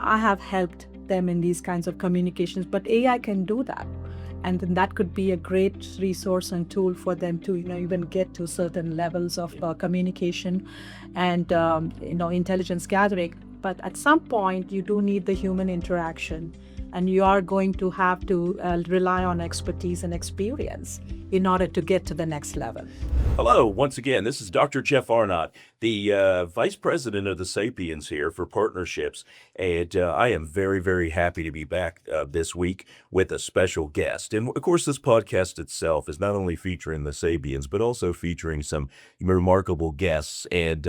I have helped them in these kinds of communications, but AI can do that. And then that could be a great resource and tool for them to, even get to certain levels of communication and, intelligence gathering. But at some point, you do need the human interaction, and you are going to have to rely on expertise and experience in order to get to the next level. Hello, once again, this is Dr. Jeff Arnott, the Vice President of the Sapience here for partnerships. And I am very, very happy to be back this week with a special guest. And of course, this podcast itself is not only featuring the Sapiens, but also featuring some remarkable guests and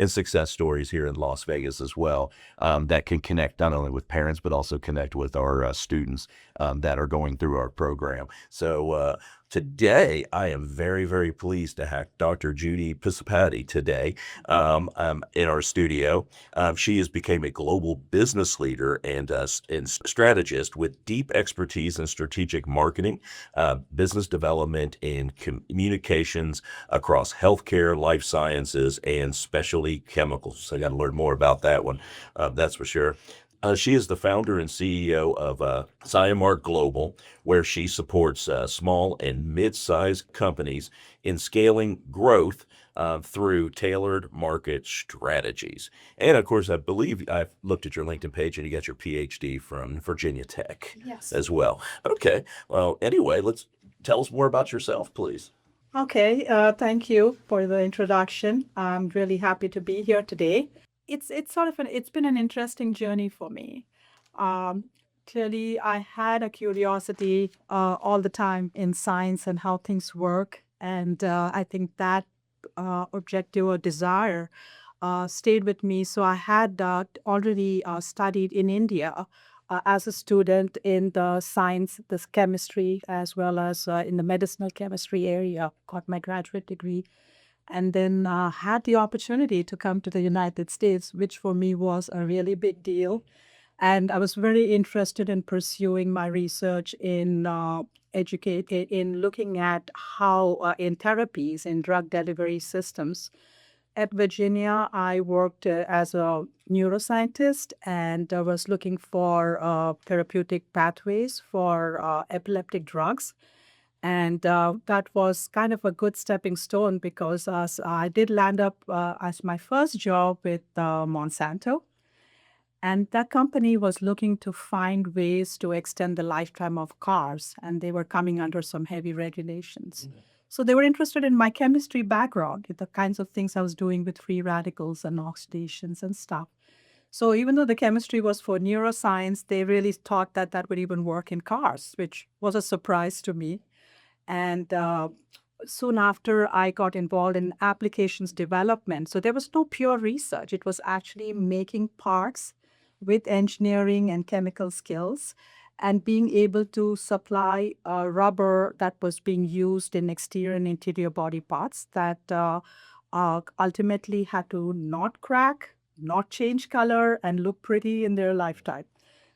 success stories here in Las Vegas as well, that can connect not only with parents, but also connect with our students that are going through our program. So today, I am very, very pleased to have Dr. Jyothi Pisipati today in our studio. She has become a global business leader and strategist with deep expertise in strategic marketing, business development, and communications across healthcare, life sciences, and specialty chemicals. So I got to learn more about that one, that's for sure. She is the founder and CEO of Cyamart Global, where she supports small and mid-sized companies in scaling growth through tailored market strategies. And of course, I believe I've looked at your LinkedIn page and you got your PhD from Virginia Tech as well. Okay. Well, anyway, let's tell us more about yourself, please. Okay, thank you for the introduction. I'm really happy to be here today. It's been an interesting journey for me. Um, Clearly, I had a curiosity all the time in science and how things work, and I think that objective or desire stayed with me. So I had already studied in India as a student in the science, this chemistry, as well as in the medicinal chemistry area. Got my graduate degree, and then had the opportunity to come to the United States, which for me was a really big deal. And I was very interested in pursuing my research in in looking at how in therapies in drug delivery systems. At Virginia, I worked as a neuroscientist and was looking for therapeutic pathways for epileptic drugs. And that was kind of a good stepping stone because I did land up as my first job with Monsanto. And that company was looking to find ways to extend the lifetime of cars, and they were coming under some heavy regulations. So they were interested in my chemistry background, the kinds of things I was doing with free radicals and oxidations and stuff. So even though the chemistry was for neuroscience, they really thought that that would even work in cars, which was a surprise to me. And soon after, I got involved in applications development. So there was no pure research. It was actually making parts with engineering and chemical skills and being able to supply rubber that was being used in exterior and interior body parts that ultimately had to not crack, not change color, and look pretty in their lifetime.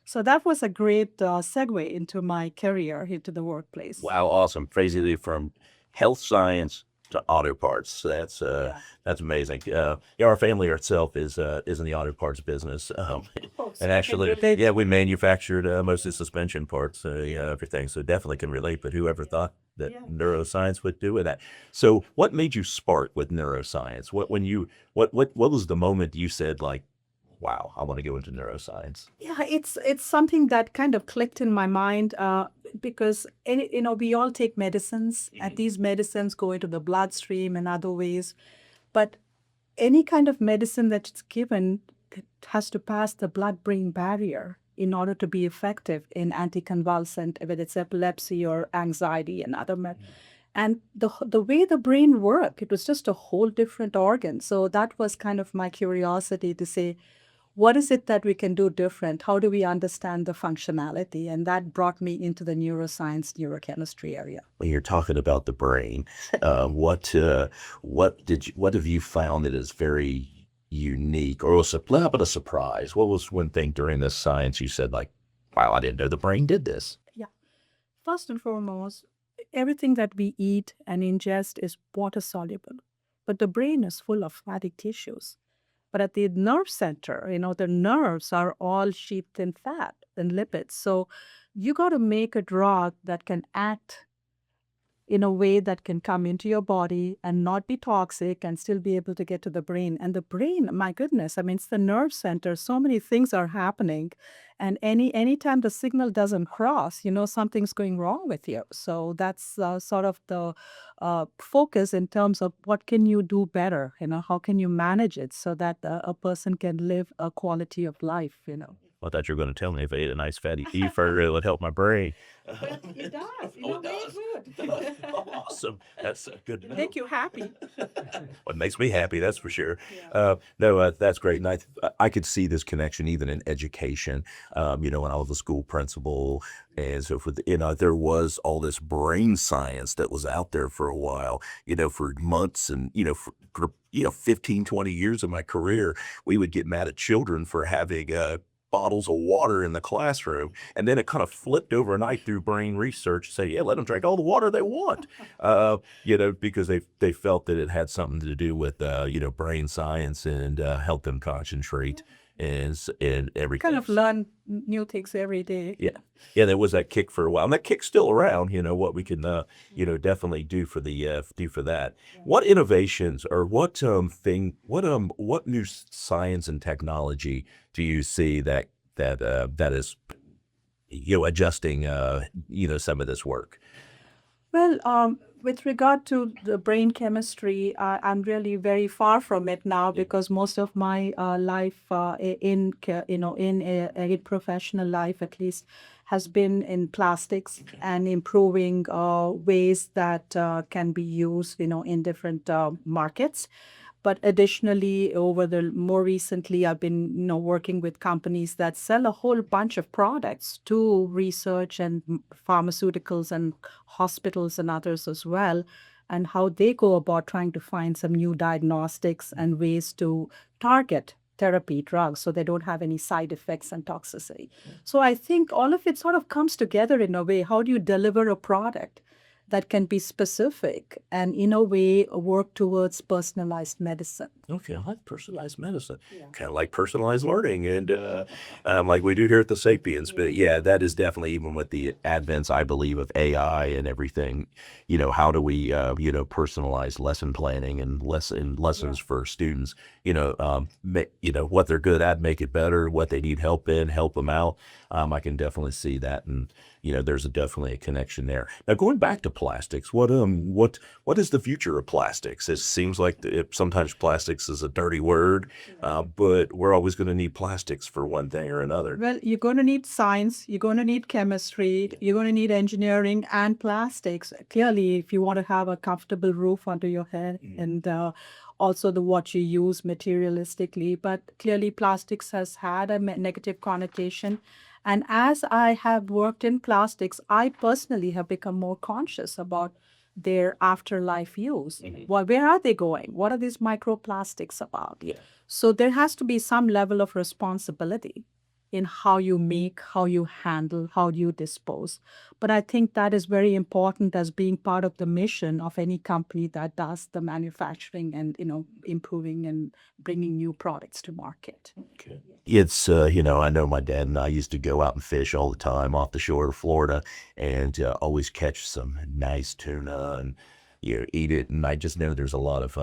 So that was a great segue into my career, into the workplace. Wow, awesome. Basically from health science to auto parts. Yeah. That's amazing. Yeah, our family itself is in the auto parts business. Oh, so And I can actually, relate. yeah, we manufactured most of the suspension parts, everything. So definitely can relate. But whoever thought that Yeah. neuroscience would do with that? So what made you spark with neuroscience? What was the moment you said like, wow, I want to go into neuroscience? Yeah, it's something that kind of clicked in my mind because we all take medicines, and these medicines go into the bloodstream and other ways. But any kind of medicine that's given has to pass the blood-brain barrier in order to be effective in anticonvulsant, whether it's epilepsy or anxiety and other and the way the brain worked, it was just a whole different organ. So that was kind of my curiosity to say, what is it that we can do different? How do we understand the functionality? And that brought me into the neuroscience, neurochemistry area. When you're talking about the brain, what have you found that is very unique or was a little bit of surprise? What was one thing during this science you said like, wow, I didn't know the brain did this? Yeah. First and foremost, everything that we eat and ingest is water soluble, but the brain is full of fatty tissues. But at the nerve center, the nerves are all sheathed in fat and lipids. So you got to make a drug that can act in a way that can come into your body and not be toxic and still be able to get to the brain. And the brain, my goodness, I mean, it's the nerve center. So many things are happening. And anytime the signal doesn't cross, something's going wrong with you. So that's sort of the focus in terms of what can you do better? How can you manage it so that a person can live a quality of life? I thought you were going to tell me if I ate a nice fatty beef burger, it would help my brain. Well, it does. Oh, it Very does. good. It does. Awesome. That's good to know. Make you happy. Well, it makes me happy, that's for sure. Yeah. No, that's great. And I could see this connection even in education. When I was a school principal and so forth, there was all this brain science that was out there for a while, for months and, for 15, 20 years of my career, we would get mad at children for having, bottles of water in the classroom. And then it kind of flipped overnight through brain research, say, yeah, let them drink all the water they want, because they felt that it had something to do with, brain science and help them concentrate and everything. Kind of learn new things every day. Yeah. Yeah, there was that kick for a while. And that kick's still around, what we can, definitely do for that. What innovations or what new science and technology do you see that is, adjusting, some of this work? Well, with regard to the brain chemistry, I'm really very far from it now because most of my life in professional life at least has been in plastics and improving ways that can be used, in different markets. But additionally, over the more recently, I've been, working with companies that sell a whole bunch of products to research and pharmaceuticals and hospitals and others as well, and how they go about trying to find some new diagnostics and ways to target therapy drugs so they don't have any side effects and toxicity. So I think all of it sort of comes together in a way. How do you deliver a product that can be specific and in a way work towards personalized medicine? Okay, I like personalized medicine, Yeah. kind of like personalized learning, and like we do here at the Sapiens. But yeah, that is definitely even with the advents, I believe, of AI and everything. How do we, personalize lesson planning and lessons for students? What they're good at, make it better. What they need help in, help them out. I can definitely see that, and there's definitely a connection there. Now, going back to plastics, what is the future of plastics? It seems like sometimes plastics is a dirty word, but we're always going to need plastics for one thing or another. Well, you're going to need science, you're going to need chemistry, you're going to need engineering and plastics. Clearly, if you want to have a comfortable roof under your head and also what you use materialistically. But clearly, plastics has had a negative connotation. And as I have worked in plastics, I personally have become more conscious about their afterlife use. Well, where are they going? What are these microplastics about? Yeah. So there has to be some level of responsibility in how you make, how you handle, how you dispose. But I think that is very important as being part of the mission of any company that does the manufacturing and, improving and bringing new products to market. Okay. It's, I know my dad and I used to go out and fish all the time off the shore of Florida and always catch some nice tuna and, eat it. And I just know there's a lot of,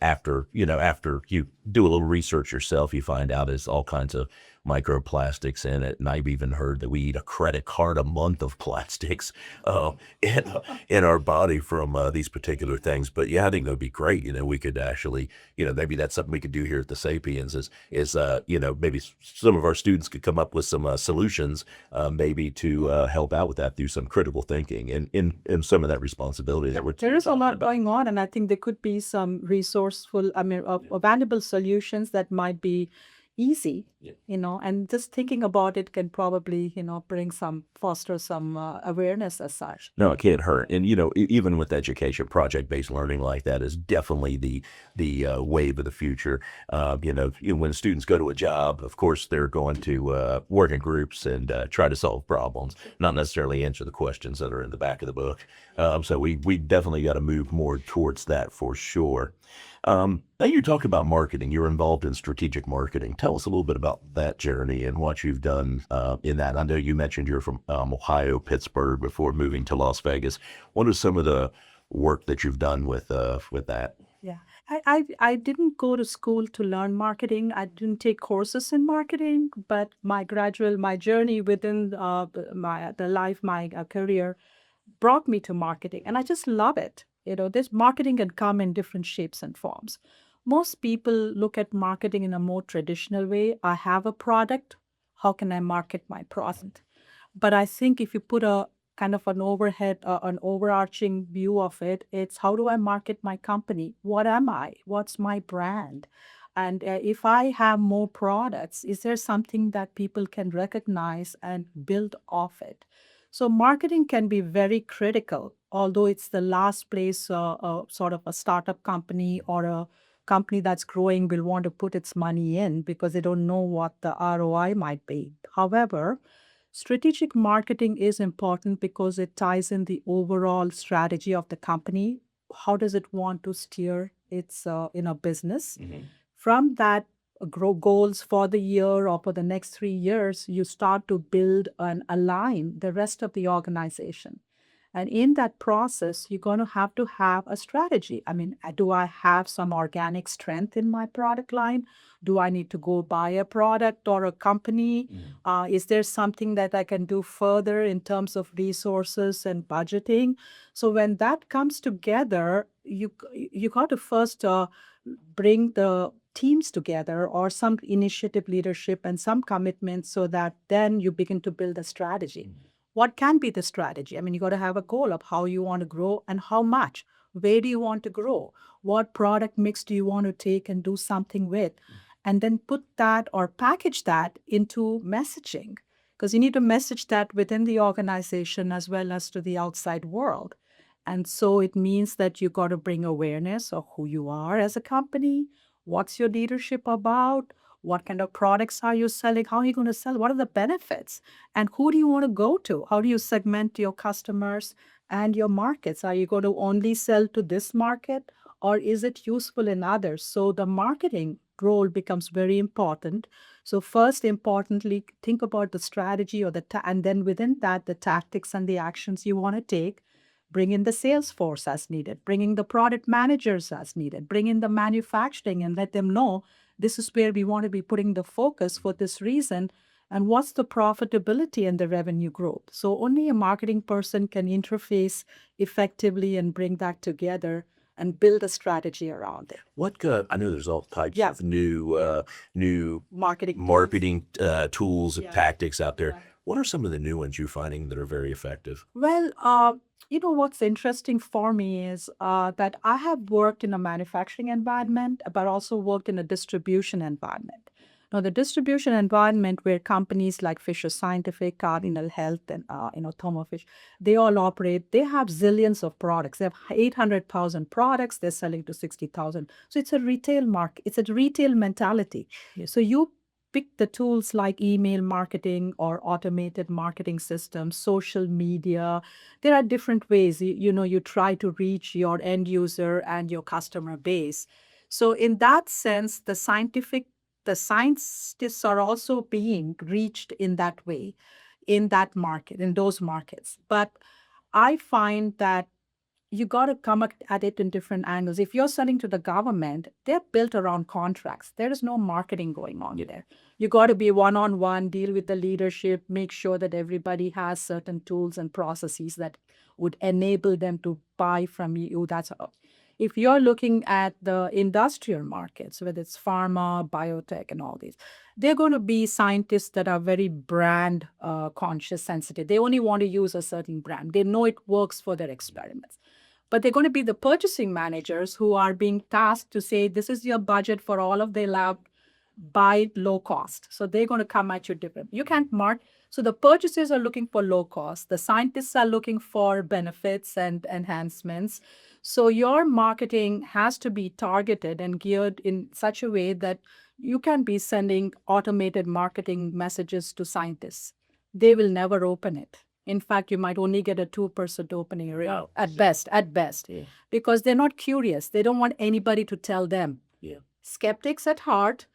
after you do a little research yourself, you find out there's all kinds of microplastics in it. And I've even heard that we eat a credit card a month of plastics in our body from these particular things. But yeah, I think that'd be great. We could actually, maybe that's something we could do here at the Sapiens is maybe some of our students could come up with some solutions, maybe to help out with that through some critical thinking and in some of that responsibility that we're There is a talking lot about. going on, and I think there could be some resourceful, valuable solutions that might be easy, Yeah. and just thinking about it can probably, foster some awareness as such. No, it can't hurt. And even with education, project-based learning like that is definitely the wave of the future. When students go to a job, of course, they're going to work in groups and try to solve problems, not necessarily answer the questions that are in the back of the book. So we definitely got to move more towards that for sure. Now you talk about marketing. You're involved in strategic marketing. Tell us a little bit about that journey and what you've done in that. I know you mentioned you're from Ohio, Pittsburgh, before moving to Las Vegas. What are some of the work that you've done with that? Yeah. I didn't go to school to learn marketing. I didn't take courses in marketing, but my journey within my career brought me to marketing, and I just love it. This marketing can come in different shapes and forms. Most people look at marketing in a more traditional way. I have a product. How can I market my product? But I think if you put a kind of an overarching view of it, it's how do I market my company? What am I? What's my brand? And if I have more products, is there something that people can recognize and build off it? So marketing can be very critical, although it's the last place sort of a startup company or a company that's growing will want to put its money in because they don't know what the ROI might be. However, strategic marketing is important because it ties in the overall strategy of the company. How does it want to steer its business? From that grow goals for the year or for the next 3 years, you start to build and align the rest of the organization. And in that process, you're going to have a strategy. I mean, do I have some organic strength in my product line? Do I need to go buy a product or a company? Is there something that I can do further in terms of resources and budgeting? So when that comes together, you got to first bring the teams together or some initiative leadership and some commitment so that then you begin to build a strategy. What can be the strategy? I mean, you got to have a goal of how you want to grow and how much. Where do you want to grow? What product mix do you want to take and do something with? And then put that or package that into messaging because you need to message that within the organization as well as to the outside world. And so it means that you got to bring awareness of who you are as a company. What's your leadership about? What kind of products are you selling? How are you going to sell? What are the benefits? And who do you want to go to? How do you segment your customers and your markets? Are you going to only sell to this market or is it useful in others? So the marketing role becomes very important. So first, importantly, think about the strategy or and then within that, the tactics and the actions you want to take. Bring in the sales force as needed, bring in the product managers as needed, bring in the manufacturing and let them know this is where we want to be putting the focus for this reason and what's the profitability and the revenue growth. So only a marketing person can interface effectively and bring that together and build a strategy around it. I know there's all types Yeah. of new Marketing tools and Yeah. tactics out there. Yeah. What are some of the new ones you're finding that are very effective? Well, what's interesting for me is that I have worked in a manufacturing environment, but also worked in a distribution environment. Now, the distribution environment where companies like Fisher Scientific, Cardinal Health, and Thermo Fisher, they all operate. They have zillions of products. They have 800,000 products. They're selling to 60,000. So it's a retail market. It's a retail mentality. So you pick the tools like email marketing or automated marketing systems, social media. There are different ways. You try to reach your end user and your customer base. So in that sense, the scientists are also being reached in that way, in that market, in those markets. But I find that you got to come at it in different angles. If you're selling to the government, they're built around contracts. There is no marketing going on there. You got to be one-on-one, deal with the leadership, make sure that everybody has certain tools and processes that would enable them to buy from you. That's how. If you're looking at the industrial markets, whether it's pharma, biotech, and all these, they're going to be scientists that are very brand conscious, sensitive. They only want to use a certain brand. They know it works for their experiments. But they're going to be the purchasing managers who are being tasked to say, this is your budget for all of their lab by low cost. So they're going to come at you different. You can't mark. So the purchasers are looking for low cost. The scientists are looking for benefits and enhancements. So your marketing has to be targeted and geared in such a way that you can be sending automated marketing messages to scientists. They will never open it. In fact, you might only get a 2% opening rate Wow. at best, Yeah. because they're not curious. They don't want anybody to tell them. Yeah. Skeptics at heart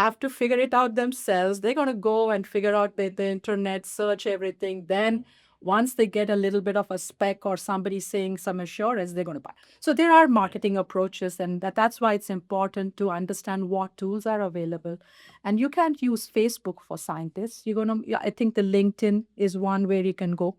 have to figure it out themselves. They're going to go and figure out the internet, search everything. Then once they get a little bit of a spec or somebody saying some assurance, they're going to buy. So there are marketing approaches, and that's why it's important to understand what tools are available. And you can't use Facebook for scientists. I think the LinkedIn is one where you can go.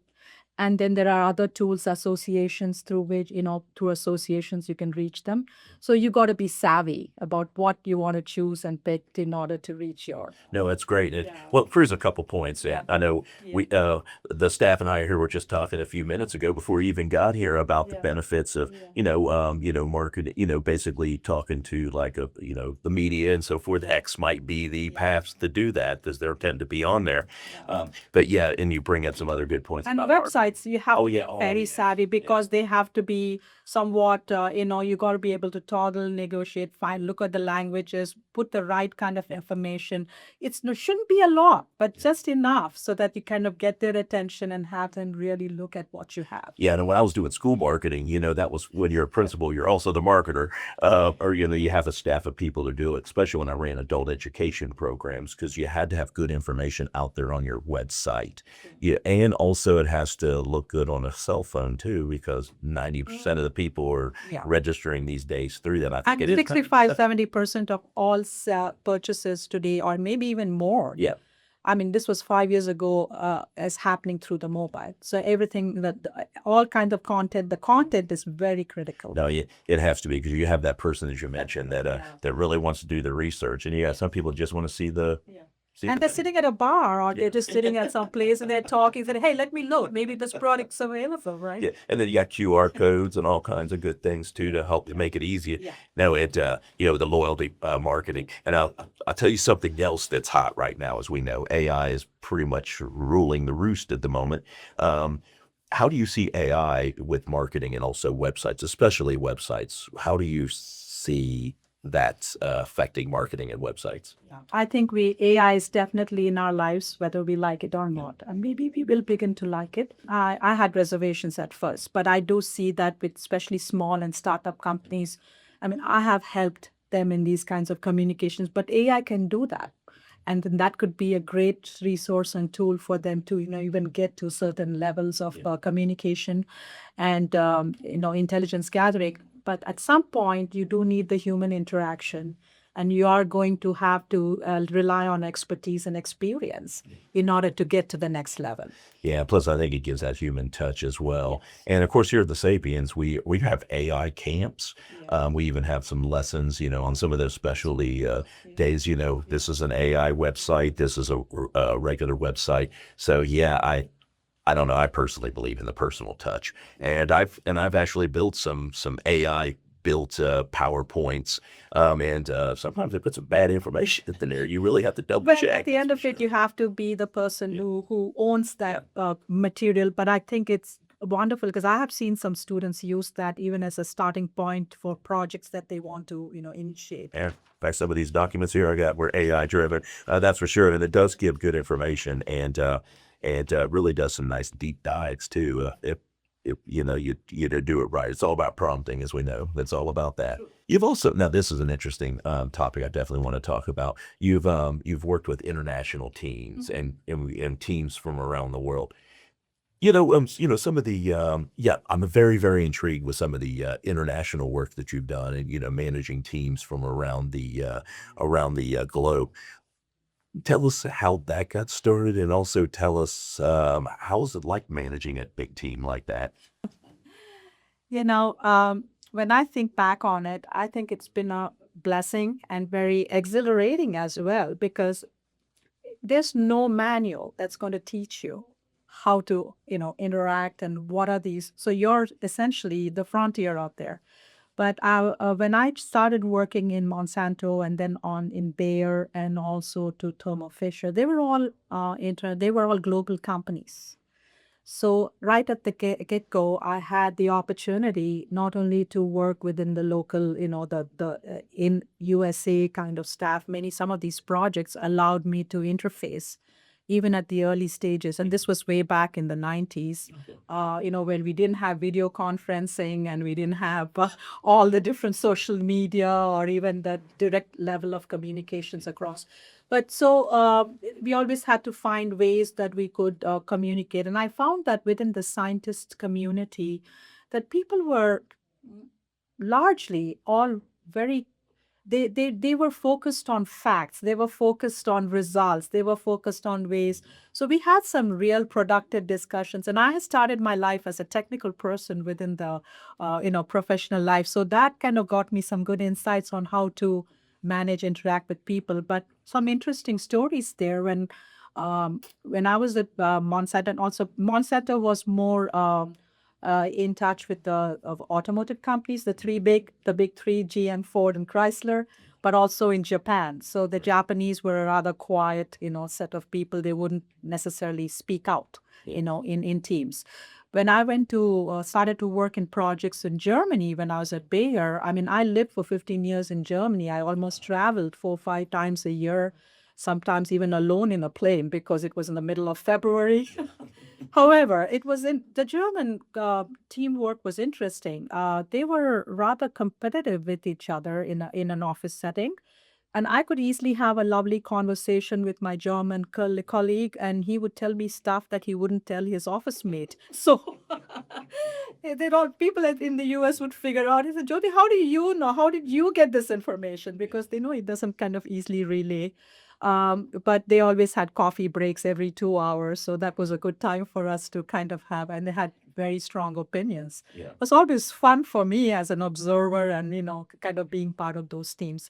And then there are other tools, associations through which, through associations you can reach them. So you got to be savvy about what you want to choose and pick in order to reach your. No, that's great. Yeah. Well, here's a couple points. Yeah. I know Yeah. the staff and I here were just talking a few minutes ago before we even got here about the Yeah. benefits of, Yeah. marketing, basically talking to like the media and so forth. X might be the paths to do that because they tend to be on there. But yeah, and you bring up some other good points And about marketing. websites, you have Oh, to yeah. be Oh, very yeah. savvy because they have to be somewhat, you got to be able to toggle, negotiate, find, look at the languages, put the right kind of information. It shouldn't be a lot, but just enough so that you kind of get their attention and have them really look at what you have. Yeah, and when I was doing school marketing, that was when you're a principal, you're also the marketer, or you have a staff of people to do it. Especially when I ran adult education programs, because you had to have good information out there on your website. Yeah, and also it has to look good on a cell phone too, because 90% of the people are Yeah. registering these days through that. I think And it is 65, 70% of all purchases today, or maybe even more. Yeah. I mean, this was 5 years ago, is happening through the mobile. So everything all kinds of content, the content is very critical. No, it has to be because you have that person that you mentioned that really wants to do the research, and some people just want to see the. Yeah. See And the they're thing. sitting at a bar or they're just sitting at some place and they're talking, saying, hey, let me look. Maybe this product's available, right? Yeah, and then you got QR codes and all kinds of good things too to help make it easier. Yeah. No, the loyalty marketing, and I'll tell you something else that's hot right now. As we know, AI is pretty much ruling the roost at the moment. How do you see AI with marketing and also websites, especially websites? How do you see that affecting marketing and websites? I think AI is definitely in our lives, whether we like it or not. And maybe we will begin to like it. I had reservations at first, but I do see that with especially small and startup companies. I mean, I have helped them in these kinds of communications, but AI can do that. And then that could be a great resource and tool for them to, even get to certain levels of communication and, intelligence gathering. But at some point, you do need the human interaction. And you are going to have to rely on expertise and experience in order to get to the next level. Yeah, plus I think it gives that human touch as well. And of course, here at the Sapiens, we have AI camps. We even have some lessons, on some of those specialty days. This is an AI website. This is a regular website. So yeah, I don't know. I personally believe in the personal touch, and I've actually built some AI built PowerPoints, and sometimes they put some bad information in there. You really have to double But check. at the end of it, you have to be the person who owns that material. But I think it's wonderful because I have seen some students use that even as a starting point for projects that they want to, initiate. Yeah. In fact, some of these documents here I got were AI driven. That's for sure, and it does give good information and really does some nice deep dives too. If you do it right. It's all about prompting, as we know. It's all about that. You've also now this is an interesting topic I definitely want to talk about. You've worked with international teams and teams from around the world. Some of the I'm very, very intrigued with some of the international work that you've done and managing teams from around the globe. Tell us how that got started, and also tell us how is it like managing a big team like that? When I think back on it, I think it's been a blessing and very exhilarating as well because there's no manual that's going to teach you how to, interact and what are these. So you're essentially the frontier out there. But when I started working in Monsanto and then on in Bayer and also to Thermo Fisher, they were all they were all global companies. So right at the get-go, I had the opportunity not only to work within the local, the in USA kind of staff. Some of these projects allowed me to interface, even at the early stages. And this was way back in the 90s, when we didn't have video conferencing and we didn't have all the different social media or even the direct level of communications across. But so we always had to find ways that we could communicate. And I found that within the scientist community, that people were largely all very they were focused on facts, they were focused on results, they were focused on ways. So we had some real productive discussions, and I had started my life as a technical person within the professional life, so that kind of got me some good insights on how to manage, interact with people. But some interesting stories there when I was at Monsanto. And also Monsanto was more in touch with the of automotive companies, the big three, GM, Ford, and Chrysler, but also in Japan. So the Japanese were a rather quiet, set of people. They wouldn't necessarily speak out, in teams. When I went to started to work in projects in Germany when I was at Bayer, I mean, I lived for 15 years in Germany. I almost traveled 4 or 5 times a year, sometimes even alone in a plane because it was in the middle of February. However, it was in the German teamwork was interesting. They were rather competitive with each other in an office setting. And I could easily have a lovely conversation with my German colleague, and he would tell me stuff that he wouldn't tell his office mate. So they all people in the US would figure out, he said, Jyoti, how do you know? How did you get this information? Because they know it doesn't kind of easily relay. But they always had coffee breaks every 2 hours. So that was a good time for us to kind of have, and they had very strong opinions. Yeah. It was always fun for me as an observer and, kind of being part of those teams.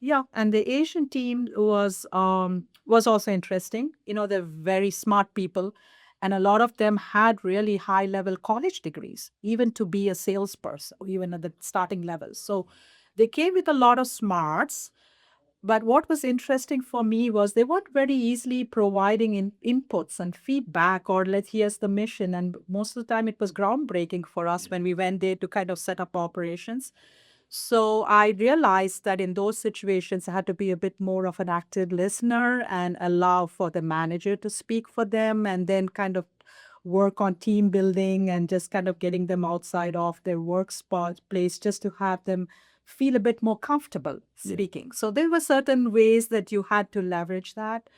Yeah, and the Asian team was also interesting. They're very smart people, and a lot of them had really high level college degrees, even to be a salesperson, even at the starting levels. So they came with a lot of smarts. But what was interesting for me was they weren't very easily providing inputs and feedback or here's the mission. And most of the time it was groundbreaking for us when we went there to kind of set up operations. So I realized that in those situations, I had to be a bit more of an active listener and allow for the manager to speak for them, and then kind of work on team building and just kind of getting them outside of their work spot place just to have them feel a bit more comfortable speaking. So there were certain ways that you had to leverage that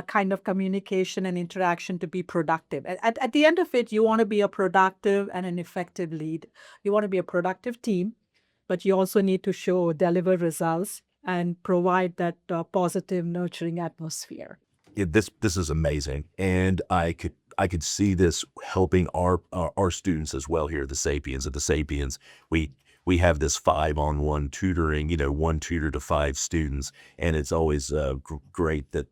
kind of communication and interaction to be productive. At the end of it, you want to be a productive and an effective lead. You want to be a productive team, but you also need to deliver results and provide that positive, nurturing atmosphere. This is amazing, and I could see this helping our students as well here at the Sapiens. At the Sapiens, we have this 5-on-1 tutoring, one tutor to 5 students, and it's always great that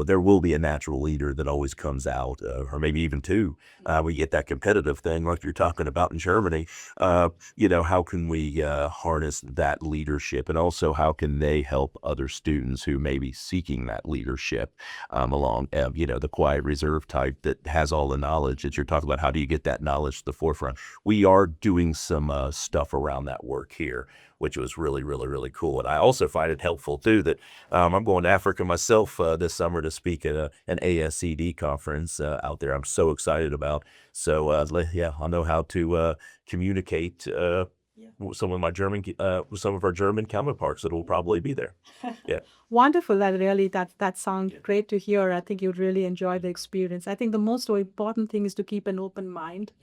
there will be a natural leader that always comes out, or maybe even two. We get that competitive thing like you're talking about in Germany. How can we harness that leadership, and also how can they help other students who may be seeking that leadership along, the quiet reserve type that has all the knowledge that you're talking about. How do you get that knowledge to the forefront? We are doing some stuff around that work here, which was really, really, really cool. And I also find it helpful too that I'm going to Africa myself this summer to speak at an ASCD conference out there. I'm so excited about. So yeah, I'll know how to communicate with some of our German counterparts that will probably be there. Yeah. Wonderful. That sounds great to hear. I think you'd really enjoy the experience. I think the most important thing is to keep an open mind,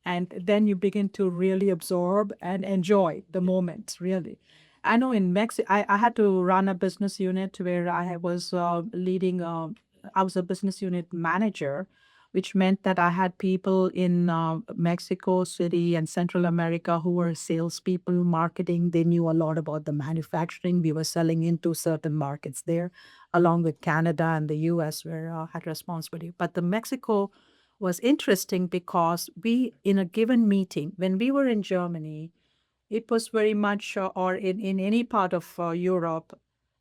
and then you begin to really absorb and enjoy the moment, really. I know in Mexico, I had to run a business unit where I was leading, I was a business unit manager, which meant that I had people in Mexico City and Central America who were salespeople, marketing. They knew a lot about the manufacturing. We were selling into certain markets there, along with Canada and the US, where I had responsibility. But the Mexico was interesting because in a given meeting, when we were in Germany, it was very much, or in any part of Europe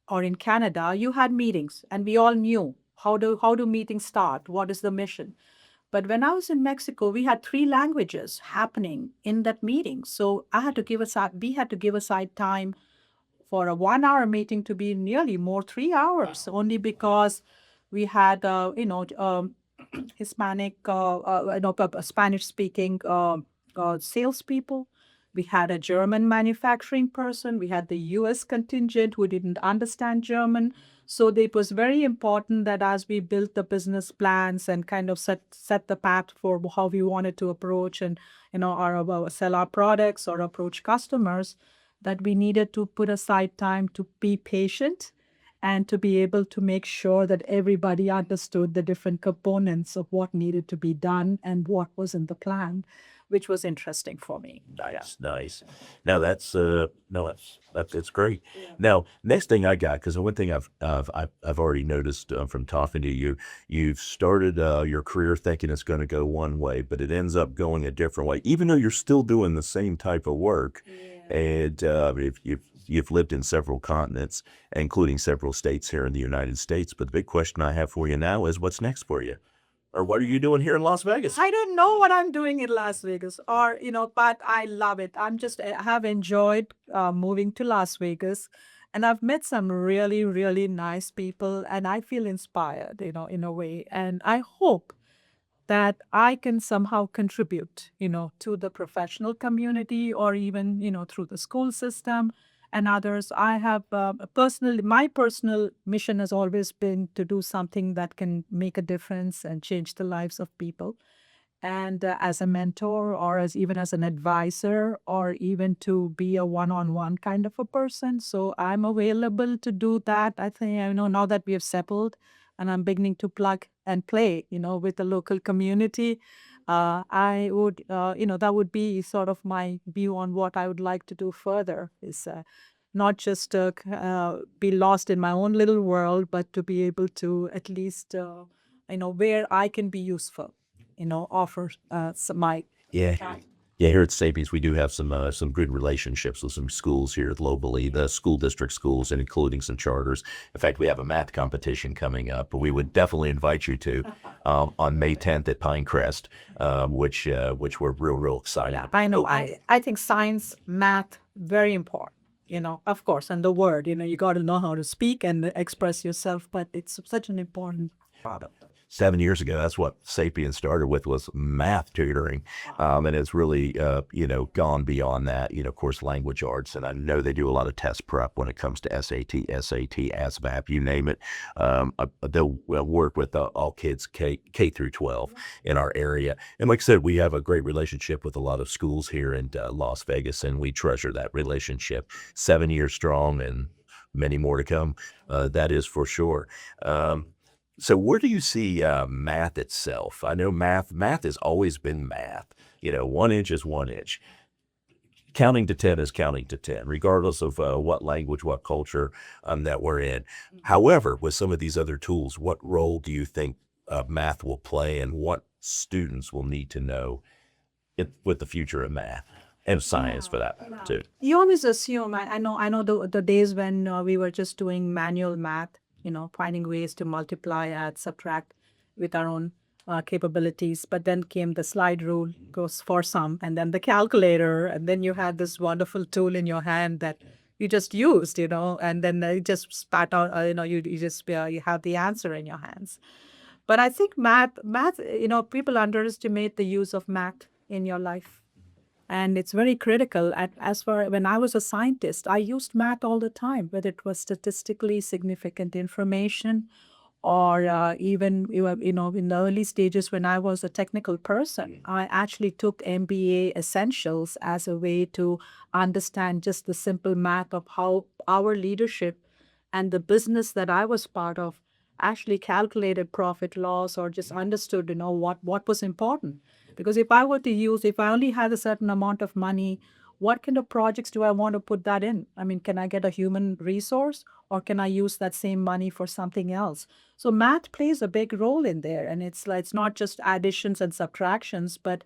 or in Canada, you had meetings and we all knew how do meetings start? What is the mission? But when I was in Mexico, we had 3 languages happening in that meeting. So we had to give aside time for a 1 hour meeting to be nearly more 3 hours, only because We had, Hispanic, Spanish speaking salespeople. We had a German manufacturing person. We had the US contingent who didn't understand German. So it was very important that as we built the business plans and kind of set the path for how we wanted to approach and sell our products or approach customers, that we needed to put aside time to be patient and to be able to make sure that everybody understood the different components of what needed to be done and what was in the plan, which was interesting for me. Yeah. Nice, nice. Now that's no, that's it's great. Now, next thing I got, because the one thing I've already noticed from talking to you, you've started your career thinking it's going to go one way, but it ends up going a different way, even though you're still doing the same type of work. And if you've lived in several continents, including several states here in the United States. But the big question I have for you now is, what's next for you, or what are you doing here in Las Vegas? I don't know what I'm doing in Las Vegas, or but I love it. I have enjoyed moving to Las Vegas, and I've met some really, really nice people, and I feel inspired, in a way. And I hope that I can somehow contribute, to the professional community or even, through the school system and others. I have my personal mission has always been to do something that can make a difference and change the lives of people. And as a mentor or as even as an advisor or even to be a one-on-one kind of a person. So I'm available to do that. I think, now that we have settled and I'm beginning to plug and play, with the local community, I would, that would be sort of my view on what I would like to do further is not just be lost in my own little world, but to be able to at least, where I can be useful, offer my Yeah. time. Yeah, here at Sapiens, we do have some good relationships with some schools here globally, the school district schools, and including some charters. In fact, we have a math competition coming up, but we would definitely invite you to on May 10th at Pinecrest, which we're real excited. Yeah, I know. I think science, math, very important. Of course, and the word. You got to know how to speak and express yourself. But it's such an important product. 7 years ago, that's what Sapiens started with, was math tutoring, and it's really gone beyond that. Of course, language arts, and I know they do a lot of test prep when it comes to SAT, ASVAB, you name it. They'll work with all kids K through 12 in our area, and like I said, we have a great relationship with a lot of schools here in Las Vegas, and we treasure that relationship. 7 years strong, and many more to come. That is for sure. So where do you see math itself? I know math has always been math. 1 inch is 1 inch. Counting to 10 is counting to 10, regardless of what language, what culture that we're in. However, with some of these other tools, what role do you think math will play, and what students will need to know with the future of math and science, for that matter, too? You always assume. I know the days when we were just doing manual math. Finding ways to multiply, add, subtract with our own capabilities. But then came the slide rule, goes for some, and then the calculator, and then you had this wonderful tool in your hand that you just used, and then it just spat out, you have the answer in your hands. But I think math, people underestimate the use of math in your life. And it's very critical. As for when I was a scientist, I used math all the time, whether it was statistically significant information or even in the early stages when I was a technical person, I actually took MBA essentials as a way to understand just the simple math of how our leadership and the business that I was part of actually calculated profit loss or just understood, what was important. Because if I only had a certain amount of money, what kind of projects do I want to put that in? I mean, can I get a human resource or can I use that same money for something else? So math plays a big role in there. And it's not just additions and subtractions, but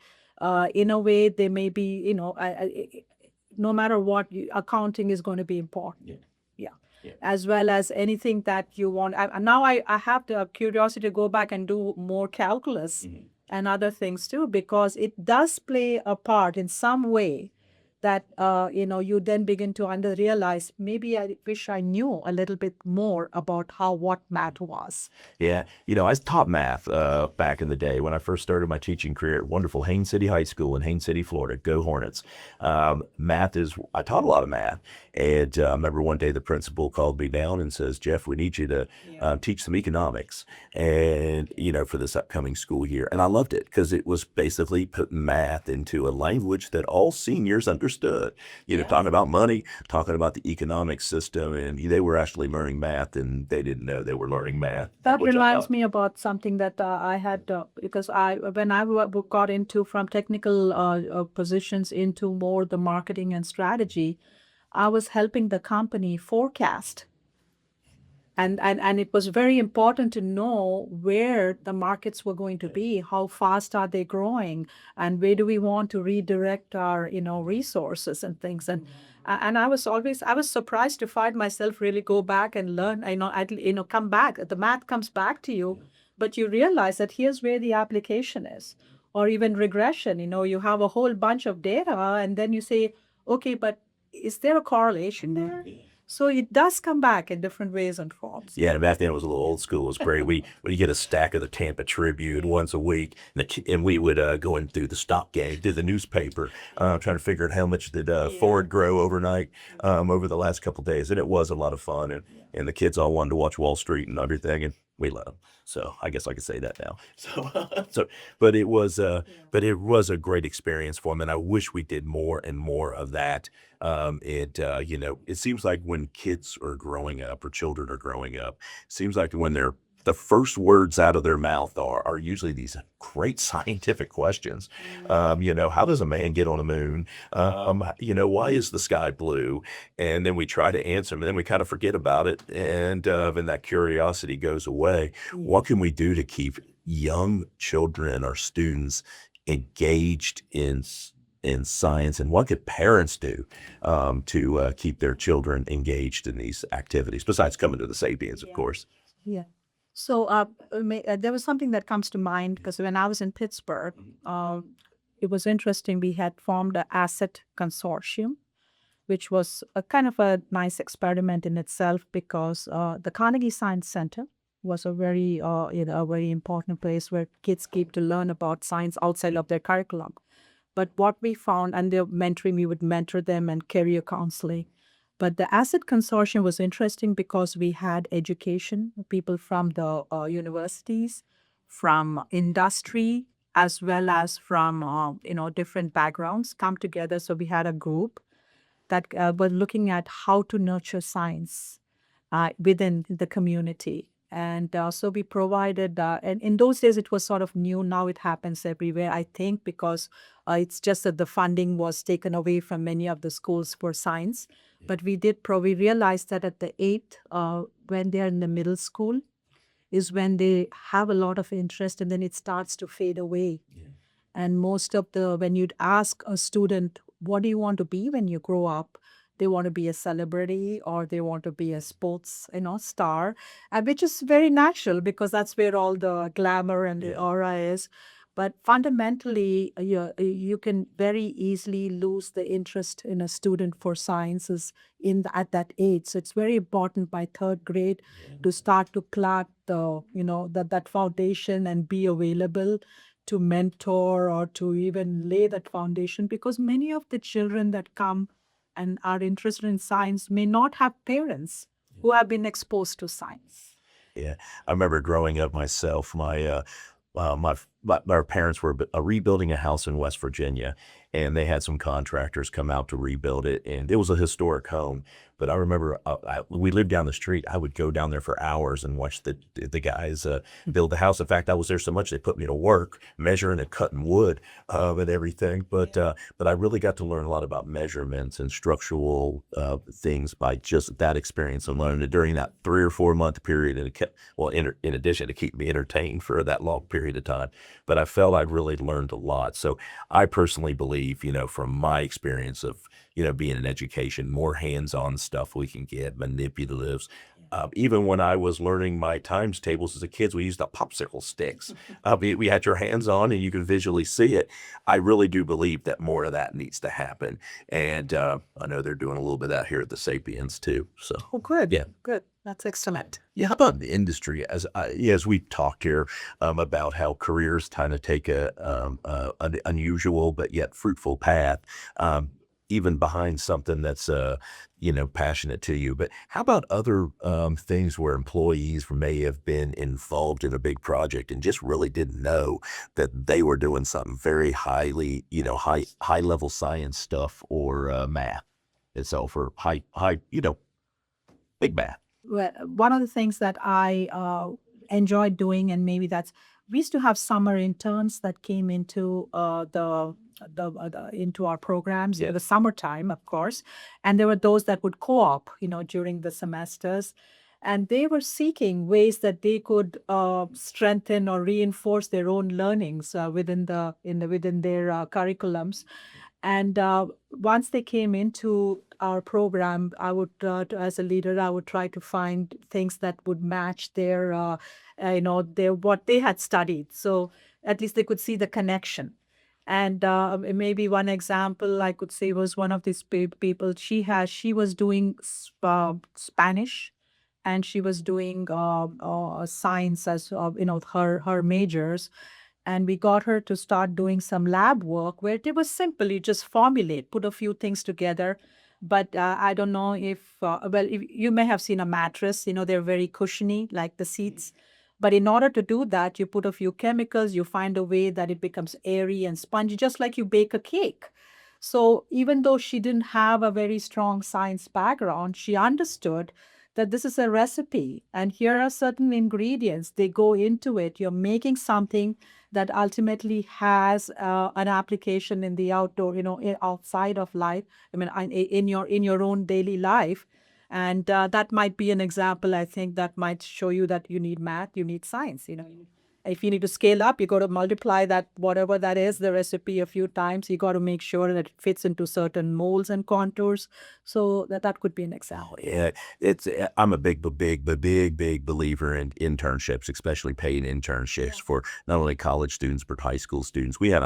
in a way, they may be, no matter what, accounting is going to be important. Yeah. As well as anything that you want. Now I have the curiosity to go back and do more calculus and other things too, because it does play a part in some way that you then begin to realize, maybe I wish I knew a little bit more about what math was. Yeah, I taught math back in the day when I first started my teaching career at wonderful Haines City High School in Haines City, Florida. Go Hornets! I taught a lot of math, and I remember one day the principal called me down and says, "Jeff, we need you to teach some economics, and for this upcoming school year." And I loved it because it was basically putting math into a language that all seniors understood. Talking about money, talking about the economic system, and they were actually learning math, and they didn't know they were learning math. That Which I reminds thought, me about something that I had because when I got into from technical positions into more the marketing and strategy, I was helping the company forecast. And it was very important to know where the markets were going to be, how fast are they growing, and where do we want to redirect our resources and things. And I was surprised to find myself really go back and learn. Come back. The math comes back to you, but you realize that here's where the application is, or even regression. You have a whole bunch of data, and then you say, okay, but is there a correlation there? So it does come back in different ways and forms. yeah, and back then it was a little old school. It was great. We'd get a stack of the Tampa Tribune once a week, and we would go in through the stock game, through the newspaper, trying to figure out how much did Ford grow overnight over the last couple of days. And it was a lot of fun. And the kids all wanted to watch Wall Street and everything, and we let them. So I guess I could say that now. So, but it was a great experience for them, and I wish we did more and more of that. It seems like when kids are growing up or children are growing up, it seems like when the first words out of their mouth are usually these great scientific questions. How does a man get on the moon? Why is the sky blue? And then we try to answer them, and then we kind of forget about it, and that curiosity goes away. What can we do to keep young children or students engaged in science, and what could parents do to keep their children engaged in these activities besides coming to the Sapiens, of course? Yeah. So there was something that comes to mind because when I was in Pittsburgh, it was interesting. We had formed an asset consortium, which was a kind of a nice experiment in itself because the Carnegie Science Center was a very important place where kids keep to learn about science outside of their curriculum. But what we found, and they're mentoring, we would mentor them and career counseling. But the Asset Consortium was interesting because we had education, people from the universities, from industry, as well as from different backgrounds come together. So we had a group that were looking at how to nurture science within the community. And so we provided, and in those days it was sort of new. Now it happens everywhere, I think, because it's just that the funding was taken away from many of the schools for science. But we realized that at the eighth, when they're in the middle school, is when they have a lot of interest, and then it starts to fade away. And when you'd ask a student, what do you want to be when you grow up? They want to be a celebrity or they want to be a sports, star, which is very natural because that's where all the glamour and the aura is. But fundamentally, you can very easily lose the interest in a student for sciences at that age. So it's very important by third grade to start to plant that foundation and be available to mentor or to even lay that foundation, because many of the children that come and are interested in science may not have parents who have been exposed to science. Yeah, I remember growing up myself. My parents were rebuilding a house in West Virginia, and they had some contractors come out to rebuild it, and it was a historic home. But I remember we lived down the street. I would go down there for hours and watch the guys build the house. In fact, I was there so much they put me to work measuring and cutting wood and everything. But I really got to learn a lot about measurements and structural things by just that experience and learning it during that 3 or 4 month period. And it kept, in addition to keep me entertained for that long period of time. But I felt I'd really learned a lot. So I personally believe, from my experience of being in education, more hands-on stuff we can get, manipulatives, Even when I was learning my times tables as a kid, we used the popsicle sticks. We had your hands on and you could visually see it. I really do believe that more of that needs to happen. And I know they're doing a little bit of that here at the Sapiens too. So, Oh, good. yeah. Good. That's excellent. Yeah, how about the industry? As we talked here about how careers kind of take an unusual but yet fruitful path, um, even behind something that's passionate to you. But how about other things where employees may have been involved in a big project and just really didn't know that they were doing something very highly, high level science stuff or math itself, or high, big math. Well, one of the things that I enjoyed doing, and maybe that's, we used to have summer interns that came into into our programs in Yeah. the summertime, of course, and there were those that would co-op, during the semesters, and they were seeking ways that they could strengthen or reinforce their own learnings within their curriculums. And once they came into our program, I would, as a leader, I would try to find things that would match their what they had studied. So at least they could see the connection. And maybe one example I could say was one of these people. She was doing Spanish, and she was doing science as her majors, and we got her to start doing some lab work where it was simple. You just formulate, put a few things together. But I don't know if you may have seen a mattress, they're very cushiony, like the seats. But in order to do that, you put a few chemicals, you find a way that it becomes airy and spongy, just like you bake a cake. So even though she didn't have a very strong science background, she understood that this is a recipe and here are certain ingredients. They go into it. You're making something that ultimately has an application in the outdoor, outside of life. I mean, in your own daily life, and that might be an example. I think that might show you that you need math, you need science. If you need to scale up, you got to multiply that, whatever that is, the recipe a few times. You got to make sure that it fits into certain molds and contours. So that could be an example. Yeah, I'm a big believer in internships, especially paid internships for not only college students but high school students. We had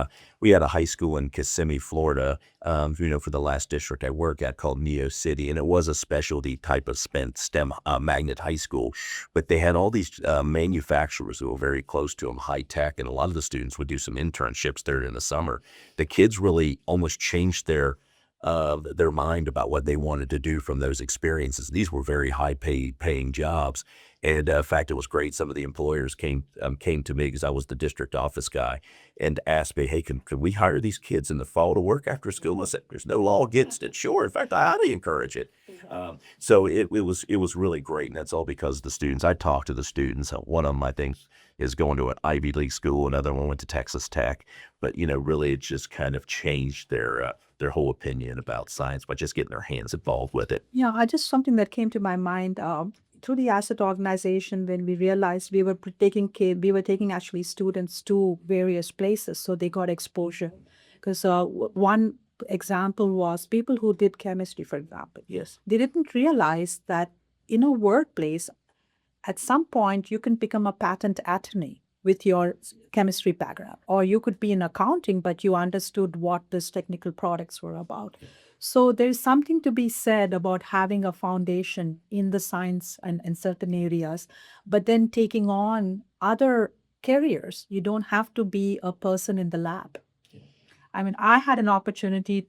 a high school in Kissimmee, Florida, for the last district I work at, called Neo City, and it was a specialty type of STEM magnet high school. But they had all these manufacturers who were very close to them, high tech, and a lot of the students would do some internships there in the summer. The kids really almost changed their mind about what they wanted to do from those experiences. These were very paying jobs. And in fact, it was great. Some of the employers came to me because I was the district office guy and asked me, "Hey, could we hire these kids in the fall to work after school?" I said, "There's no law against it." Sure. In fact, I highly encourage it. So it was really great, and that's all because of the students. I talked to the students. One of them, I think, is going to an Ivy League school. Another one went to Texas Tech. But really, it just kind of changed their whole opinion about science by just getting their hands involved with it. Yeah, I just something that came to my mind through the asset organization when we realized we were taking actually students to various places, so they got exposure. Because one example was people who did chemistry, for example. Yes. They didn't realize that in a workplace, at some point you can become a patent attorney with your chemistry background, or you could be in accounting but you understood what these technical products were about. So there's something to be said about having a foundation in the science and in certain areas, but then taking on other careers. You don't have to be a person in the lab. I mean, I had an opportunity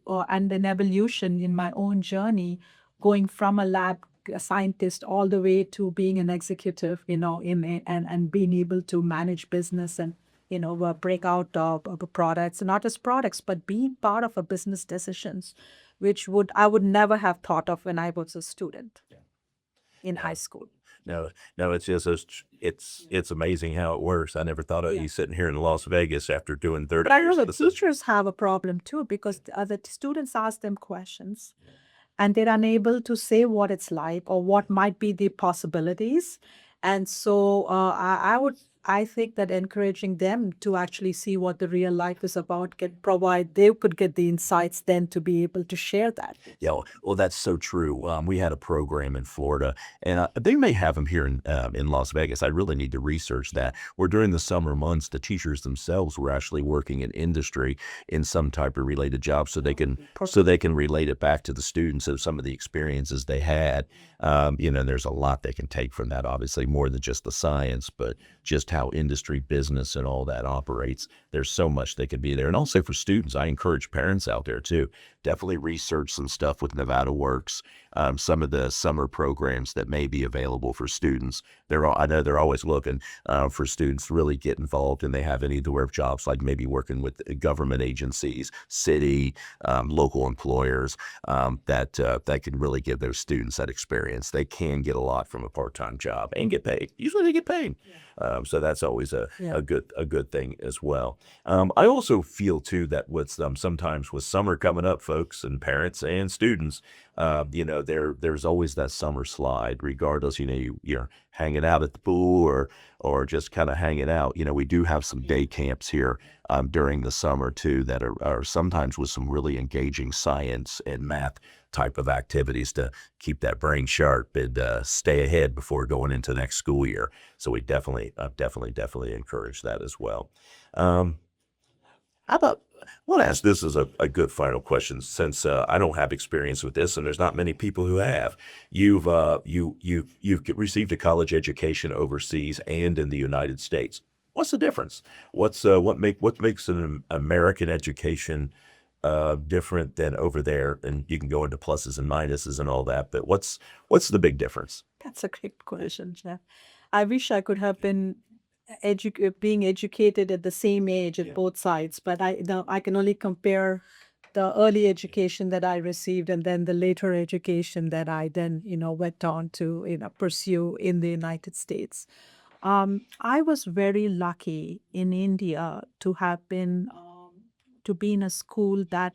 and an evolution in my own journey, going from a scientist all the way to being an executive, and being able to manage business and, break out products, and not just products, but being part of a business decisions, which I would never have thought of when I was a student in high school. No, no, it's just it's amazing how it works. I never thought of Yeah. you sitting here in Las Vegas after doing 30 But I know years the of this. teachers have a problem too, because the other students ask them questions and they're unable to say what it's like or what might be the possibilities. And so I think that encouraging them to actually see what the real life is about can provide, they could get the insights then to be able to share that. Yeah, well, that's so true. We had a program in Florida, and they may have them here in Las Vegas. I really need to research that. Where during the summer months, the teachers themselves were actually working in industry in some type of related job, so they can relate it back to the students of some of the experiences they had. There's a lot they can take from that. Obviously, more than just the science, but just how industry, business, and all that operates. There's so much they could be there, and also for students, I encourage parents out there too. Definitely research some stuff with Nevada Works, some of the summer programs that may be available for students. I know they're always looking for students to really get involved, and they have any of the jobs like maybe working with government agencies, city, local employers that can really give those students that experience. They can get a lot from a part-time job and get paid. Usually they get paid. So that's always Yeah. a good thing as well. I also feel too that with sometimes with summer coming up, folks and parents and students, there's always that summer slide. Regardless, you're hanging out at the pool or just kind of hanging out. We do have some day camps here during the summer too that are sometimes with some really engaging science and math type of activities to keep that brain sharp and stay ahead before going into the next school year. So we definitely encourage that as well. Um, how about, I want to ask this as a good final question since I don't have experience with this and there's not many people who have. You've received a college education overseas and in the United States. What's the difference? What makes an American education different than over there? And you can go into pluses and minuses and all that, but what's the big difference? That's a great question, Jeff. I wish I could have been being educated at the same age at both sides, but I can only compare the early education that I received and then the later education that I then, went on to, pursue in the United States. I was very lucky in India to have been to be in a school that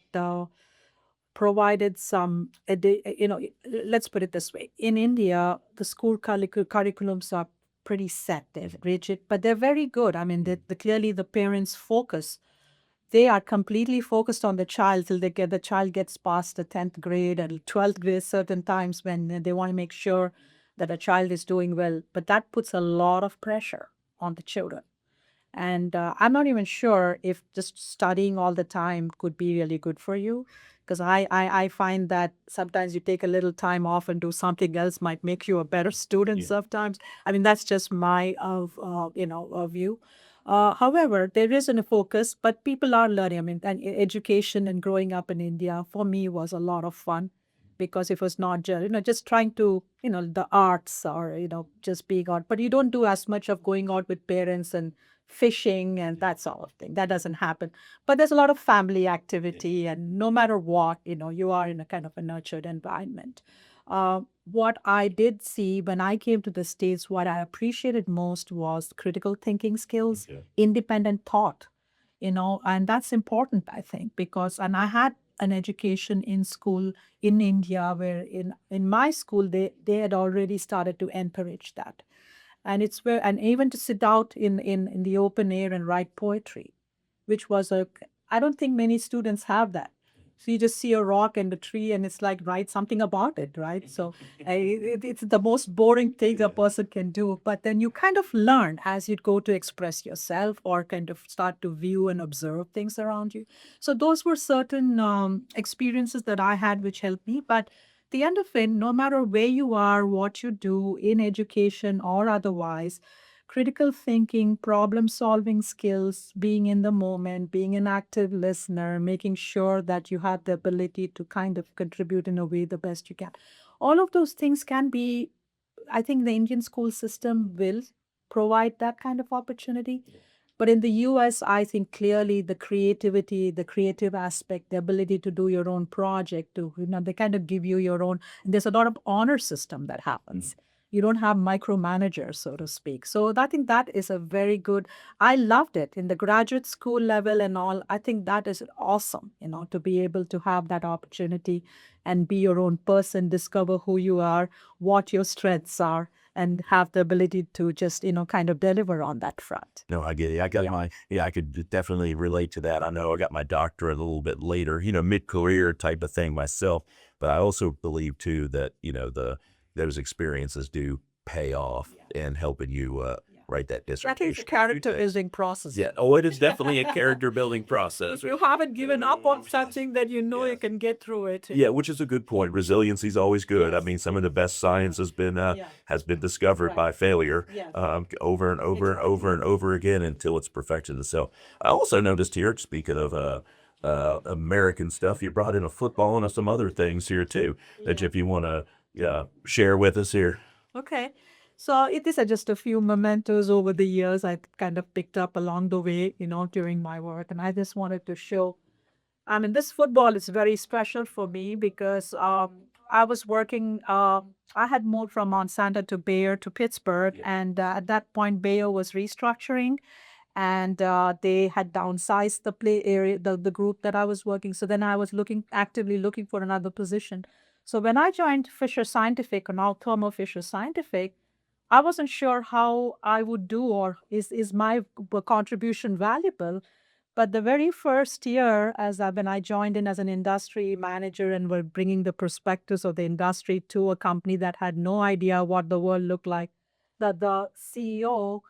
provided some, let's put it this way. In India, the school curriculums are pretty set, they're rigid, but they're very good. I mean, clearly the parents focus. They are completely focused on the child till the child gets past the 10th grade and 12th grade certain times when they want to make sure that a child is doing well. But that puts a lot of pressure on the children. And I'm not even sure if just studying all the time could be really good for you. Because I find that sometimes you take a little time off and do something else might make you a better student sometimes. I mean, that's just my view. However, there isn't a focus, but people are learning. I mean, and education and growing up in India for me was a lot of fun because it was not just just trying to the arts or just being out, but you don't do as much of going out with parents and fishing and that sort of thing. That doesn't happen. But there's a lot of family activity, and no matter what, you are in a kind of a nurtured environment. What I did see when I came to the States, what I appreciated most was critical thinking skills, independent thought, and that's important, I think, because, and I had an education in school in India where in my school, they had already started to encourage that. And it's where, and even to sit out in the open air and write poetry, which was I don't think many students have that. So you just see a rock and a tree and it's like write something about it, right? So it's the most boring thing a person can do, but then you kind of learn as you go to express yourself or kind of start to view and observe things around you. So those were certain experiences that I had which helped me. But the end of it, no matter where you are, what you do in education or otherwise, critical thinking, problem solving skills, being in the moment, being an active listener, making sure that you have the ability to kind of contribute in a way the best you can. All of those things can be, I think the Indian school system will provide that kind of opportunity. But in the US, I think clearly the creativity, the creative aspect, the ability to do your own project, they kind of give you your own, and there's a lot of honor system that happens. You don't have micromanagers, so to speak. So I think that is a very good, I loved it in the graduate school level and all. I think that is awesome, to be able to have that opportunity and be your own person, discover who you are, what your strengths are, and have the ability to just, kind of deliver on that front. No, I get it. I got Yeah. I could definitely relate to that. I know I got my doctorate a little bit later, mid-career type of thing myself. But I also believe too that, those experiences do pay off in helping you write that That is a dissertation. character building process. Yeah. Oh, it is definitely a character building If process. you haven't given up on something, then you know you can get through it. Yeah, which is a good point. Resiliency is always good. I mean, some of the best science has been discovered by failure, over and over and over and over again until it's perfected itself. I also noticed here, speaking of American stuff, you brought in a football and some other things here too. That if you want to share with us here. Okay. So these are just a few mementos over the years I kind of picked up along the way, during my work. And I just wanted to show, I mean, this football is very special for me because I was working, I had moved from Monsanto to Bayer to Pittsburgh. And at that point, Bayer was restructuring and they had downsized the play area, the group that I was working. So then I was actively looking for another position. So when I joined Fisher Scientific, or now Thermo Fisher Scientific, I wasn't sure how I would do, or is my contribution valuable. But the very first year, when I joined in as an industry manager and were bringing the perspectives of the industry to a company that had no idea what the world looked like, that the CEO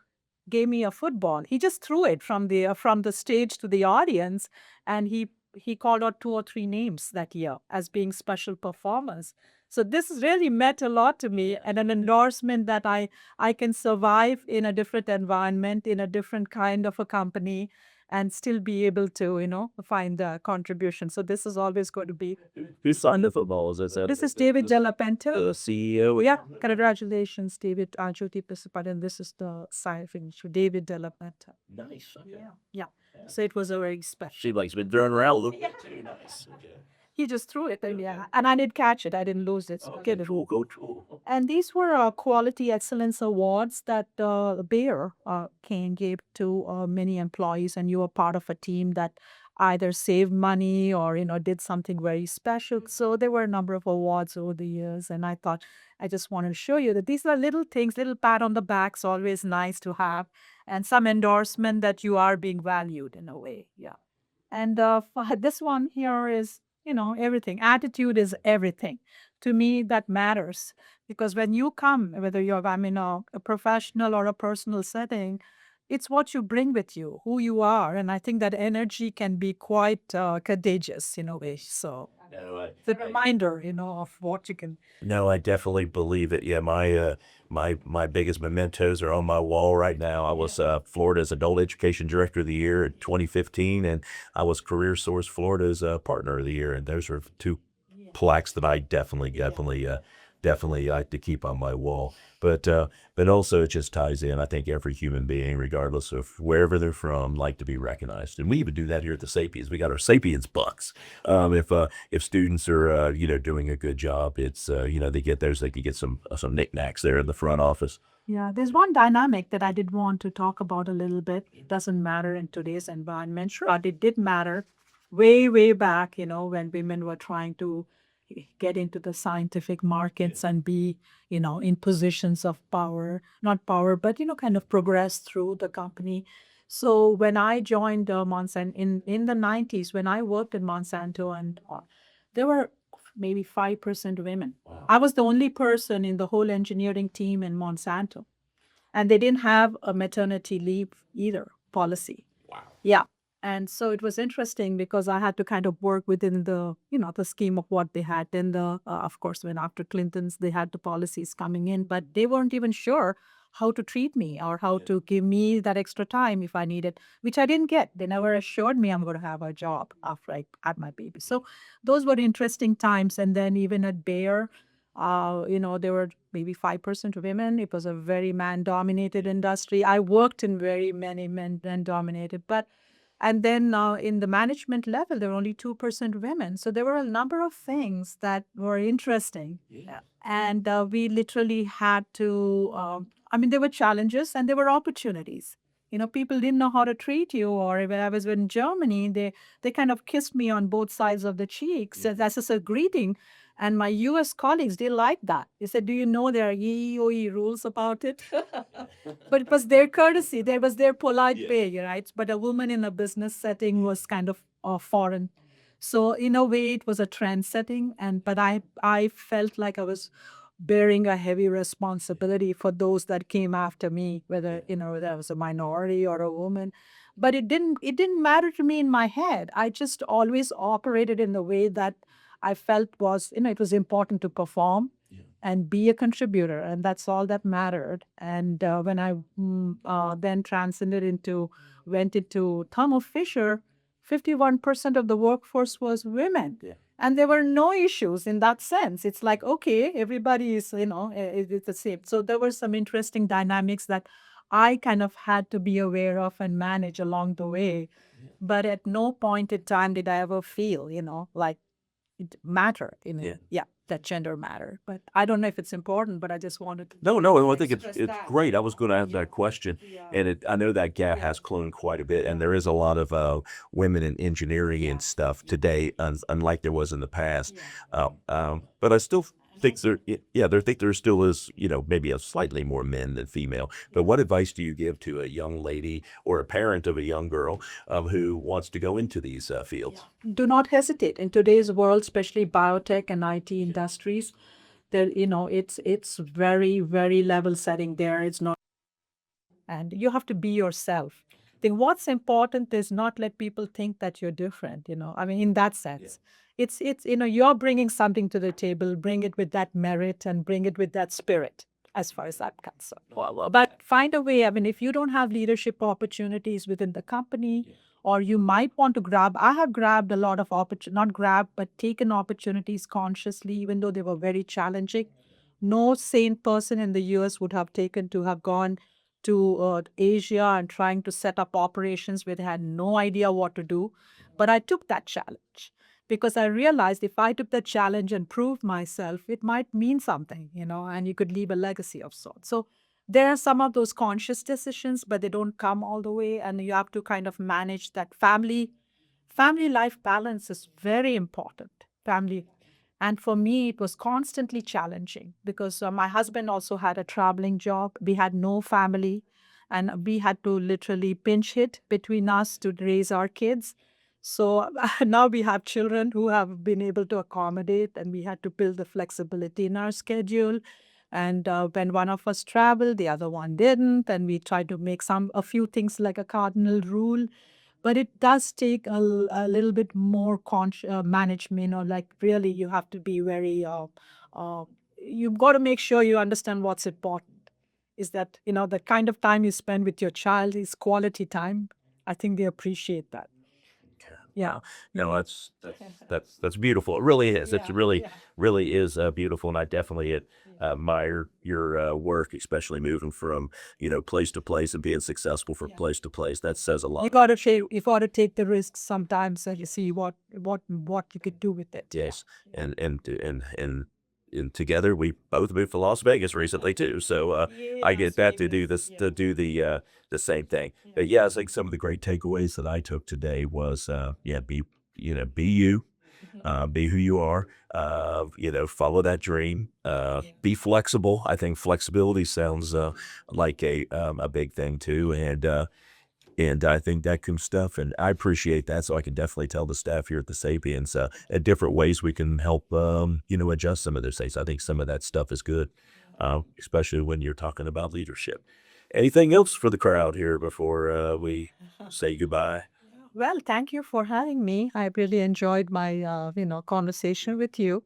gave me a football. He just threw it from the stage to the audience, and he called out 2 or 3 names that year as being special performers. So this really meant a lot to me, and an endorsement that I can survive in a different environment, in a different kind of a company, and still be able to, find a contribution. So this is always going to be. Who signed the footballs? Is that This is David Delapento. the CEO? Yeah, congratulations, David. Jyothi Pisipati, and this is the sign signature, David Delapento. Nice. Okay. Yeah. So it was a very special. She like's been thrown around a little bit too. Nice. Okay. He just threw it, and and I didn't catch it. I didn't lose it. So get it. Cool, cool. And these were quality excellence awards that Bayer gave to many employees, and you were part of a team that either saved money or did something very special. So there were a number of awards over the years, and I thought I just wanted to show you that these are little things, little pat on the back's always nice to have, and some endorsement that you are being valued in a way. Yeah. And this one here is, everything. Attitude is everything. To me, that matters because when you come, whether I'm in a professional or a personal setting, it's what you bring with you, who you are. And I think that energy can be quite contagious in a way. So No, it's a reminder, of what you can. no, I definitely believe it. Yeah, my biggest mementos are on my wall right now. I was Florida's Adult Education Director of the Year in 2015, and I was Career Source Florida's Partner of the Year, and those are two plaques that I definitely like to keep on my wall. But also it just ties in. I think every human being, regardless of wherever they're from, like to be recognized, and we even do that here at the Sapiens. We got our Sapiens bucks. If students are doing a good job, it's they get theirs. They could get some knickknacks there in the front office. Yeah, there's one dynamic that I did want to talk about a little bit. It doesn't matter in today's environment, but it did matter way, way back, when women were trying to get into the scientific markets and be, in positions of power, not power, but, kind of progress through the company. So when I joined Monsanto in the 90s, when I worked at Monsanto, and there were maybe 5% women. I was the only person in the whole engineering team in Monsanto. And they didn't have a maternity leave either policy. Wow. Yeah. And so it was interesting because I had to kind of work within the, the scheme of what they had. Then of course, when after Clinton's, they had the policies coming in, but they weren't even sure how to treat me or how to give me that extra time if I needed, which I didn't get. They never assured me I'm going to have a job after I had my baby. So those were interesting times. And then even at Bayer, there were maybe 5% women. It was a very man-dominated industry. I worked in very many men-dominated, and then in the management level, there were only 2% women. So there were a number of things that were interesting. Yeah. And we literally had to, there were challenges and there were opportunities. People didn't know how to treat you. Or when I was in Germany, they kind of kissed me on both sides of the cheeks as a greeting. And my US colleagues, they liked that. They said, do you know there are EEOE rules about it? But it was their courtesy. There was their polite way, right? But a woman in a business setting was kind of foreign. So in a way, it was a trend setting. And but I felt like I was bearing a heavy responsibility for those that came after me, whether that was a minority or a woman. But it didn't matter to me in my head. I just always operated in the way that I felt was, it was important to perform and be a contributor, and that's all that mattered. And when I then transcended went into Thermo Fisher, 51% of the workforce was women. Yeah. And there were no issues in that sense. It's like, okay, everybody is, it's the same. So there were some interesting dynamics that I kind of had to be aware of and manage along the way. But at no point in time did I ever feel, like it mattered, Yeah. that gender mattered. But I don't know if it's important, but I just wanted to No, I think it's express it's that. great. I was going to ask Yeah. that question, Yeah. and I know that gap Yeah. has cloned quite a bit, and Yeah. there is a lot of women in engineering Yeah. and stuff today, unlike there was in the past. Yeah. But I still think there still is, maybe a slightly more men than female. But what advice do you give to a young lady or a parent of a young girl who wants to go into these fields? Do not hesitate in today's world, especially biotech and IT industries. There, it's very, very level setting there. It's not, and you have to be yourself. I think what's important is not let people think that you're different. I mean, in that sense, it's you're bringing something to the table. Bring it with that merit and bring it with that spirit. As far as I'm concerned, but find a way. I mean, if you don't have leadership opportunities within the company, or you might want to grab. I have grabbed a lot of not grab, but taken opportunities consciously, even though they were very challenging. No sane person in the US would have taken to have gone to Asia and trying to set up operations where they had no idea what to do. But I took that challenge because I realized if I took the challenge and proved myself, it might mean something, and you could leave a legacy of sorts. So there are some of those conscious decisions, but they don't come all the way, and you have to kind of manage that family life balance is very important. Family. And for me, it was constantly challenging because my husband also had a traveling job. We had no family, and we had to literally pinch hit between us to raise our kids. So now we have children who have been able to accommodate, and we had to build the flexibility in our schedule. And when one of us traveled, the other one didn't, and we tried to make a few things like a cardinal rule. But it does take a little bit more management, or like really you have to be very, uh, you've got to make sure you understand what's important. Is that, the kind of time you spend with your child is quality time. I think they appreciate that. Yeah. No, that's beautiful. It really is. It's Yeah. really Yeah. really is beautiful, and I definitely admire your work, especially moving from place to place and being successful from Yeah. place to place. That says a You lot. got to take the risks sometimes, and you see what you could do with it. Yes, and together we both moved to Las Vegas recently too. So I get Yes, that to do Vegas. this Yeah. to do the same thing. But yeah, I think some of the great takeaways that I took today was be you, be who you are, follow that dream, be flexible. I think flexibility sounds like a big thing too, and I think that can stuff, and I appreciate that. So I can definitely tell the staff here at the Sapiens at different ways we can help, adjust some of those things. I think some of that stuff is good, especially when you're talking about leadership. Anything else for the crowd here before we say goodbye? Well, thank you for having me. I really enjoyed my, conversation with you.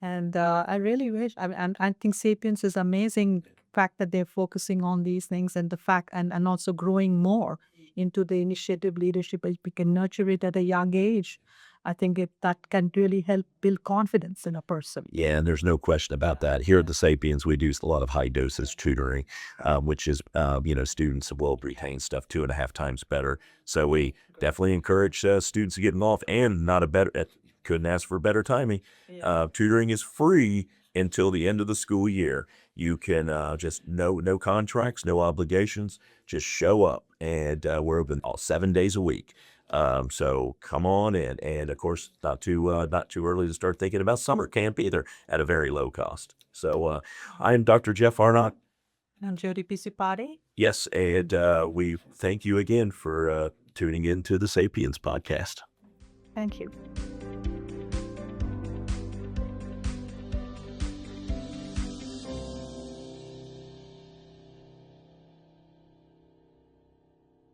And I really wish, and I think Sapiens is amazing fact that they're focusing on these things, and the fact, and also growing more into the initiative leadership. If we can nurture it at a young age, I think that can really help build confidence in a person. Yeah, and there's no question about that. Here at the Sapiens, we do a lot of high dosage tutoring, which is, students will retain stuff 2.5 times better. So we definitely encourage students to get involved, and not a better, couldn't ask for better timing. Tutoring is free until the end of the school year. You can just no contracts, no obligations. just show up, and we're open all 7 days a week. So come on in, and of course, not too early to start thinking about summer camp either, at a very low cost. So I'm Dr. Jeff Arnott. And I'm Jyothi Pisipati. Yes, and we thank you again for tuning in to the Sapience Podcast. Thank you.